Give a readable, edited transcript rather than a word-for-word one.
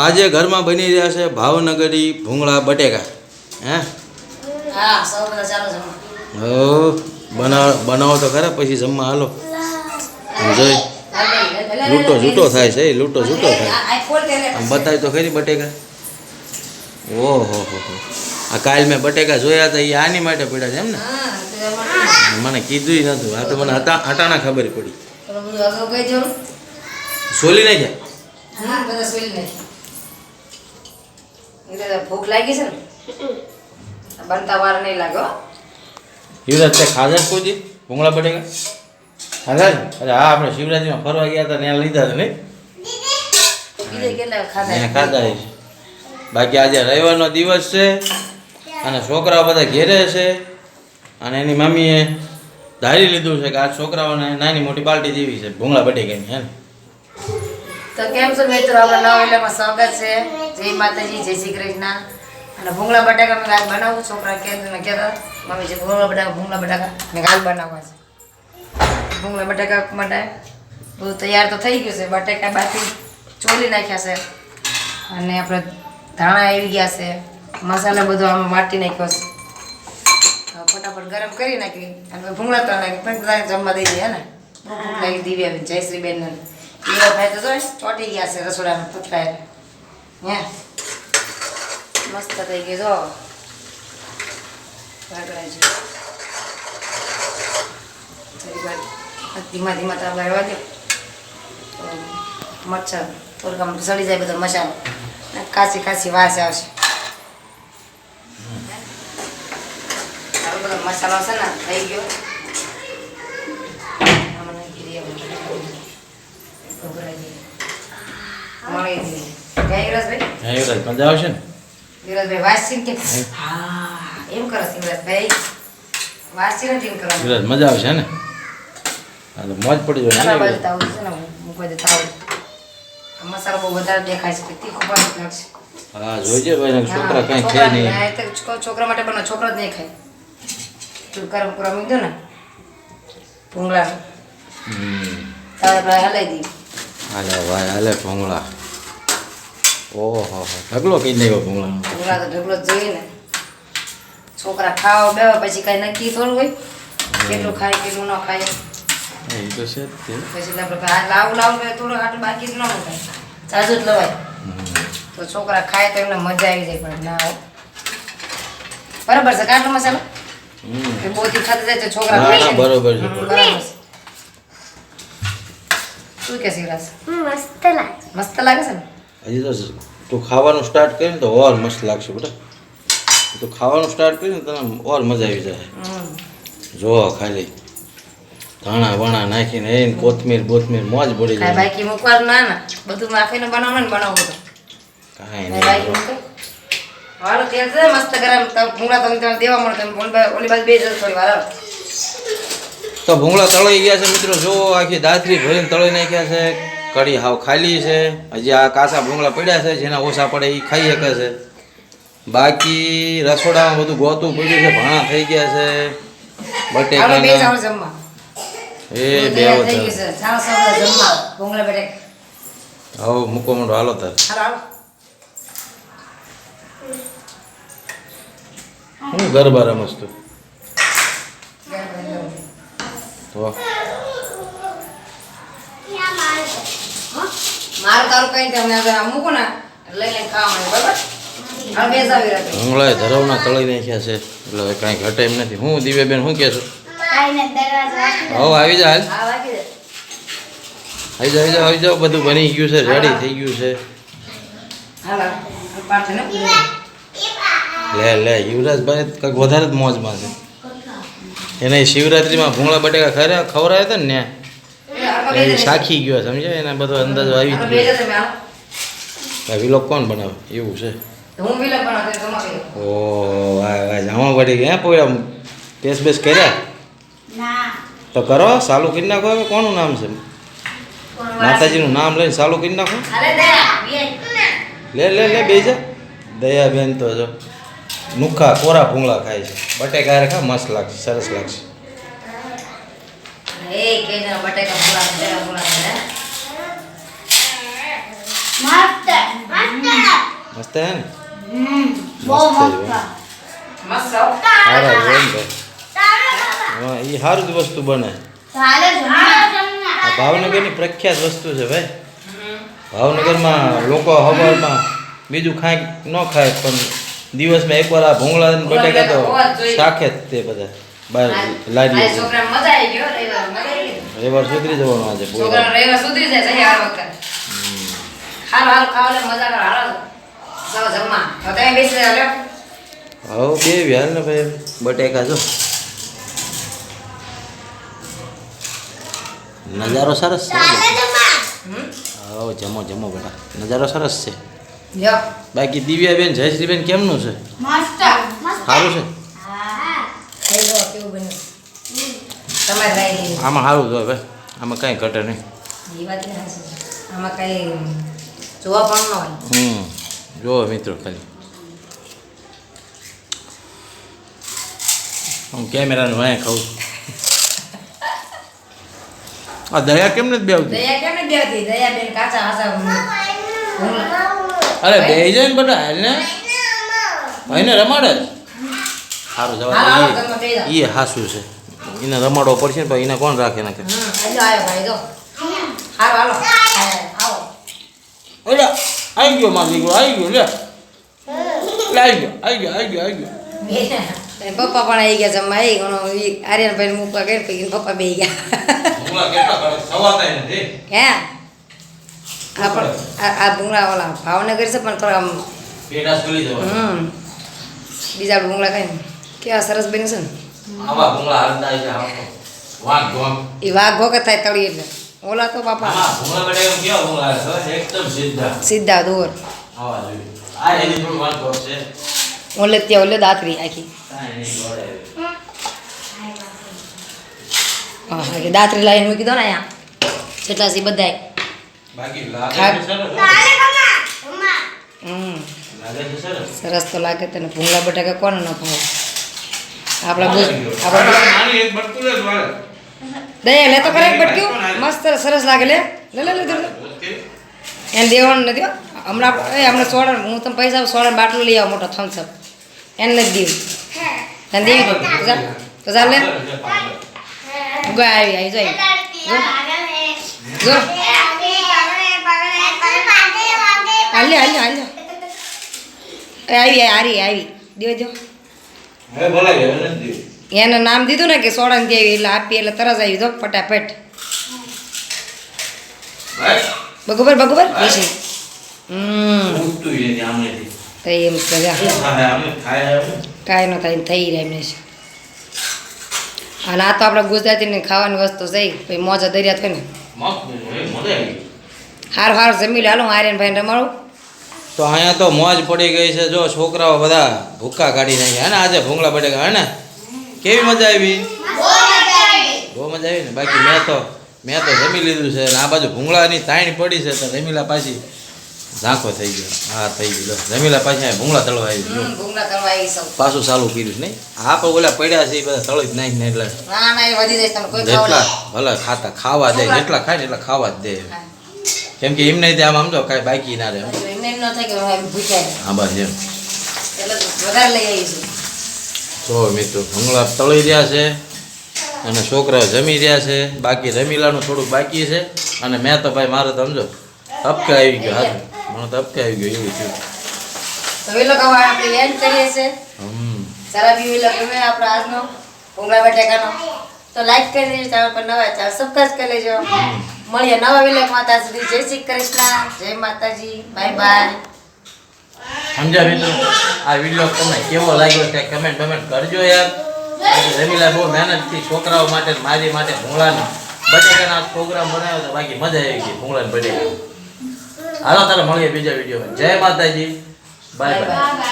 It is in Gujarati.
આજે ઘરમાં બની રહ્યા છે ભાવનગરી ભૂંગળા બટેકા. હે હા સૌ બધા ચાલો જમવા. હો બનાવો તો ખરા પછી જમવા હાલો. જોઈ લૂંટો જૂટો થાય છે, લૂંટો જૂટો થાય. આમ બતાવી તો ખરી બટેકા. ઓહો હો હો, આ કાલ મેં બટેકા જોયા હતા એ આની માટે પડ્યા છે એમ ને? મને કીધું નતું, આ તો મને અટાણા ખબર પડી. સોલી નાખ્યા? બધા સોલી નાખ્યા. ભૂખ લાગી છે ને બનતા વાર નહીં લાગો. શિવરાજ તે ખાધા કોઈ દી ભૂંગળા બટેકા ખાધા? અરે હા, આપણે શિવરાજમાં ફરવા ગયા હતા ત્યાં લીધા હતા નહીં? ખાધા છે. બાકી આજે રવિવારનો દિવસ છે અને છોકરાઓ બધા ઘેરે છે અને એની મમ્મીએ ધારી લીધું છે કે આ છોકરાઓને નાની મોટી પાર્ટી જેવી છે ભૂંગળા બટેકાની. હે ને? તો કેમ છો મિત્રો, આપણા નવા વિડીયોમાં સ્વાગત છે. જય માતાજી, જય શ્રી કૃષ્ણ. અને ભૂંગળા બટાકા મેં આજ બનાવું. છોકરા કે મેં કહેતા મમ્મી જે ભૂંગળા બટાકા મેં આજ બનાવવા છે. ભૂંગળા બટાકા માટે બધું તૈયાર તો થઈ ગયું છે. બટાકા બાકી ચોલી નાખ્યા છે અને આપણે ધાણા આવી ગયા છે, મસાલા બધો આમાં વાટી નાખ્યો છે. ફટાફટ ગરમ કરી નાખી અને ભૂંગળા તો નાખી પછી બધા જમવા દઈ દઈએ ને. ભૂખ લાગી દિવ્યા જયશ્રીબેન ને દીવા ભાઈ તો ચોટી ગયા છે રસોડામાં પથરાય. હે મસ્ત થઈ ગયું જો ધીમા ધીમા તાપ રહેવા દો. મચ્છર થોડુંક આમ સડી જાય બધો મસાલો, કાચી કાચી વાસ આવશે. બધો મસાલો છે ને થઈ ગયો. મજા આવશે ને? વિરાજભાઈ વાસી કે હા એમ કરો વિરાજભાઈ, વાસી નથી એમ કરવાનું. વિરાજ મજા આવશે ને? હા તો મોજ પડી જાય. મસાલો બહુ વધારે દેખાય છે, તીખું પણ લાગશે. હા જોઈજે ભાઈ, છોકરા કઈ ખાય નહીં. છોકરા માટે પણ છોકરા જ નહીં ખાય. તું ગરમ કરવા મૂકી દો ને ભૂંગળા તારે હલાવી દઈએ. હાલે ભાઈ હાલે ભૂંગળા. ઓહો ઢગલો કઈ નાખ્યો ભૂંગળા. ભૂંગળા તો ઢગલો જ જોઈએ ને. છોકરા ખાવા બેવા પછી કઈ નક્કી થોડું હોય કેટલું ખાય કેટલું ન ખાય. એ તો છે જ તે. પછી આપણે લાવું થોડું આટલું બાકી જ ન મુકાય, જાજુ જ લવાય તો છોકરા ખાય તો એમને મજા આવી જાય. પણ ના બરાબર છે કાટલો મસાલો બહુ તીખા જાય તો છોકરા ખાય. બરોબર છે. શું કે શિવરાજ? મસ્ત લાગે છે ને? હજી તો તું ખાવાનું સ્ટાર્ટ કરી ને તો ઓર મસ્ત લાગશે બેટા. તું ખાવાનું સ્ટાર્ટ કરી ને તને ઓર મજા આવી જાય. જો ખાલી ધાણા વણા નાખીને એને કોથમીર બોથમીર મોજ પડી જાય. બાકી મૂકવાનું ના બધું નાખીને બનાવવાનું ને બનાવવું તો કાંઈ નહીં. બાકી મૂકે વાળો તેલ છે મસ્ત ગરમ. ભૂંગળા તમે દેવા મળે તમે ઓલી બાજુ બે જજો થોડી વાર. તો ભૂંગળા તળાઈ ગયા છે મિત્રો. જો આખી દાતરી ભરીને તળી નાખ્યા છે. કઢી હાવ ખાલી છે. હજી આ કાચા ભૂંગળા પડ્યા છે, જેના ઓછા પડે એ ખાઈ શકે છે. બાકી રસોડામાં બધું ગોતું પડ્યું છે, ભાણા થઈ ગયા છે બટેકા. બે જાવ જમવા. એ બે થઈ ગયું છે. જાવ સૌ જમવા ભૂંગળા બટેકા. હવે મૂકો મોટો હાલો તાર. હાલો હું ગરબા રમસ તું તો મારું તારું કઈ તમને મૂકો ને લઈ લઈને ખાવા બરાબર. હવે બે જાવ વિરાજ. ભૂંગળા ધરવના તળી નાખ્યા છે એટલે હવે કાંઈ ઘટે એમ નથી. હું દિવ્યાબેન શું કહેશું? હવે આવી જા હાલ. હા વાગી દે. આવી જાઓ બધું બની ગયું છે, રેડી થઈ ગયું છે. હાલો પાછળ ને લે યુવરાજભાઈ કંઈક વધારે જ મોજમાં છે. એને શિવરાત્રિમાં ભૂંગળા બટેકા ખવડાવ્યા હતા ને ત્યાં એ સાખી ગયો સમજ્યા, એને બધો અંદાજો આવી જ ગયો. વિલોક કોણ બનાવે એવું છે? ઓહ વાહ જામા પડી ગયા પોયા. ટેસ્ટ બેસ કર્યા તો કરો, ચાલુ કરી નાખો. હવે કોનું નામ છે? માતાજીનું નામ લઈને ચાલુ કરી નાખો. લે બેજા દયાબેન તો જો નુખા કોરા ભૂંગળા ખાય છે. બટેકા ખા મસ્ત લાગશે, સરસ લાગશે. બટેકા મસ્ત હે ને મસ્ત સારા છે એમ ભાઈ હા એ સારું જ વસ્તુ બને આ ભાવનગરની પ્રખ્યાત વસ્તુ છે ભાઈ ભાવનગરમાં લોકો હવારમાં બીજું ખાય ન ખાય પણ દિવસમાં એકવાર આ ભૂંગળા અને બટેકા તો શાખે જ તે બધા બહાર લારીએ છે. છોકરા મજા આવી ગયો રવિવાર મજા આવી ગઈ રવિવાર સુધરી જવાનું આજે છોકરા રવિવાર સુધરી જાય સહી હાલ વખત હાલ હાલ ખાવા લે મજા કર હાલ સૌ જમવા તો તમે બેસી જાવ હવે બે વ્યાલ ને ભાઈ બટેકા જો નજારો સરસ છે હવે જમો જમો બેટા નજારો સરસ છે લ્યો બાકી દિવ્યાબેન જયશ્રીબેન કેમનું છે સારું છે થઈ ગયો કેવું બન્યું તમારે રાઈ આમાં સારું જો ભાઈ આમાં કાંઈ ઘટે નહીં એ વાત ને હાચી આમાં કઈ જોવા પણ ન હોય જુઓ મિત્રો ખાલી હું કેમેરાનું વાંય ખાઉં આ દયા કેમ નથી બેવતી દયા કેમ ને દેવતી દયા બેન કાચા હાસા અરે બે જાય ને બધા એને ભાઈને રમાડે જ સારું જવા એ હાસું છે એને રમાડવો પડશે ને ભાઈ એને કોણ રાખે નાખે આજો આયો ભાઈ જો હાલો હાલો આવો ઓલા આવી ગયો મારો દીકરો આવી ગયો લે આવી ગયો પપ્પા પણ આવી ગયા જમવા આવી ઘણો આર્યનભાઈ મૂકવા ગયા પછી પપ્પા બે ગયા હે આ પણ આ ભૂંગળા ઓલા ભાવનગર છે પણ થોડા આમ બીજા ભૂંગળા કઈ કેવા સરસ બન્યું છે ને એ વાઘ ભોગત થાય તળી એટલે ઓલા તો બાપા સીધા દોર ઓલે ત્યાં ઓલે દાતરી આખી હા આખી દાતરી લાઈન મૂકી દો ને અહીંયા જેટલા છે બધાય સરસ તો લાગે તને ભૂંગળા બટાકા કોને ન ભાવે આપણા દયા લે તો કરે બટક્યું મસ્ત સરસ લાગે લે લે લે લે એને દેવાનું નથી હમણાં હમણાં સોડા હું તમે પૈસા સોડા બાટલો લઈ આવો મોટો થમ્સઅપ એને નથી દેવું તને દેવી દો તો ચાલ લે આવી જો જો હાલ હાલ હાલ આવી દેજો એને નામ દીધું ને કે સોડા દેવી એટલે આપી એટલે તરત આવી દો ફટાફટ બગોબર બેસી તો એમ કાંઈ ન થાય થઈ રહે એમને અને આ તો આપણે ગુજરાતીની ખાવાની વસ્તુ છે પછી મોજા દરિયા થાય ને હાર જમી લે હાલો આર્યનભાઈ રમાડું તો અહીંયા તો મોજ પડી ગઈ છે જો છોકરાઓ બધા ભૂક્કા કાઢી નાખ્યા હે ને આજે ભૂંગળા બટેકા હે ને કેવી મજા આવી બહુ મજા આવી ને બાકી મેં તો જમી લીધું છે અને આ બાજુ ભૂંગળાની તાણી પડી છે તો રમીલા પાછી ઝાંખો થઈ ગયો હા થઈ ગયો રમીલા પાછી અહીંયા ભૂંગળા તળવા આવી પાછું ચાલુ કર્યું છે નહીં હા પણ ઓલા પડ્યા છે એ બધા તળી જ નાખીને એટલે જેટલા ભલે ખાવા દે જેટલા ખાય ને એટલા ખાવા જ દે કેમ કે એમને આમ સમજો કાંઈ બાકી ના રહે હા બસ એમ તો મિત્રો ભૂંગળા તળી રહ્યા છે અને છોકરાઓ જમી રહ્યા છે બાકી રમીલાનું થોડુંક બાકી છે અને મેં તો ભાઈ મારે તો સમજો અપકે આવી ગયો હાથ મને તો અપકે આવી ગયો એવું થયું તો એ લોકો આપણે એન્ડ કરીએ છે સારા વ્યૂ એ લોકો આપણે આજનો ભૂંગળા બટાકાનો તો લાઈક કરી દેજો ચેનલ પર નવા ચેનલ સબસ્ક્રાઇબ કરી લેજો મળીએ નવા વિડીયોમાં ત્યાં સુધી જય શ્રી કૃષ્ણ જય માતાજી બાય બાય સમજ્યા મિત્રો આ વિડીયો તમને કેવો લાગ્યો તે કમેન્ટ કરજો યાર રમીલા બહુ મહેનતથી છોકરાઓ માટે મારી માટે ભૂંગળાનો બટેકાના પ્રોગ્રામ બનાવ્યો તો બાકી મજા આવી ગઈ ભૂંગળાના બટેકા હાલો તારે મળીએ બીજા વિડીયોમાં જય માતાજી બાય બાય